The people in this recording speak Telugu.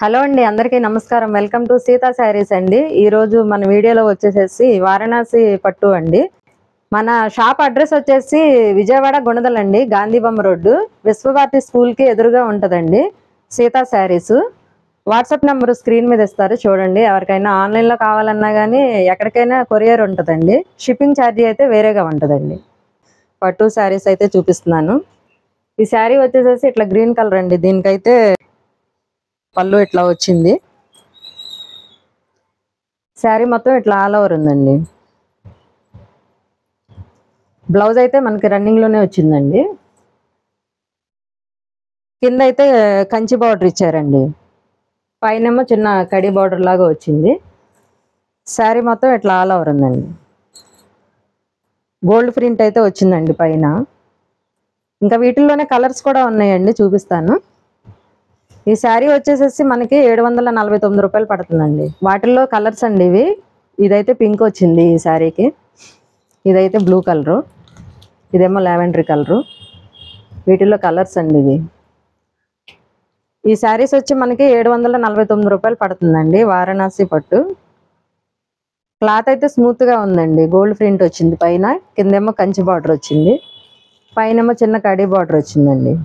హలో అండి, అందరికీ నమస్కారం. వెల్కమ్ టు సీతా శారీస్ అండి. ఈరోజు మన వీడియోలో వచ్చేసేసి వారణాసి పట్టు అండి. మన షాప్ అడ్రస్ వచ్చేసి విజయవాడ గుణదల్ అండి, గాంధీబొమ్మ రోడ్డు, విశ్వభారతి స్కూల్కి ఎదురుగా ఉంటుందండి Sita saris. WhatsApp number screen మీద ఇస్తారు చూడండి. ఎవరికైనా ఆన్లైన్లో కావాలన్నా కానీ ఎక్కడికైనా కొరియర్ ఉంటుందండి. షిప్పింగ్ ఛార్జీ అయితే వేరేగా ఉంటుందండి. పట్టు శారీస్ అయితే చూపిస్తున్నాను. ఈ శారీ వచ్చేసేసి ఇట్లా గ్రీన్ కలర్ అండి. దీనికైతే పళ్ళు ఇట్లా వచ్చింది. శారీ మొత్తం ఇట్లా ఆల్ ఓవర్ ఉందండి. బ్లౌజ్ అయితే మనకి రన్నింగ్లోనే వచ్చిందండి. కింద అయితే కంచి బార్డర్ ఇచ్చారండి. పైనేమో చిన్న కడి బార్డర్ లాగా వచ్చింది. శారీ మొత్తం ఇట్లా ఆల్ ఓవర్ ఉందండి. గోల్డ్ ప్రింట్ అయితే వచ్చిందండి పైన. ఇంకా వీటిల్లోనే కలర్స్ కూడా ఉన్నాయండి, చూపిస్తాను. ఈ శారీ వచ్చేసేసి మనకి 749 రూపాయలు పడుతుందండి. వాటిల్లో కలర్స్ అండి ఇవి. ఇదైతే పింక్ వచ్చింది ఈ శారీకి, ఇదైతే బ్లూ కలరు, ఇదేమో లావెండర్ కలరు. వీటిల్లో కలర్స్ అండి ఇవి. ఈ శారీస్ వచ్చి మనకి 749 రూపాయలు పడుతుందండి. వారణాసి పట్టు. క్లాత్ అయితే స్మూత్గా ఉందండి. గోల్డ్ ప్రింట్ వచ్చింది పైన, కిందేమో కంచి బార్డర్ వచ్చింది, పైనేమో చిన్న కడీ బార్డర్ వచ్చిందండి.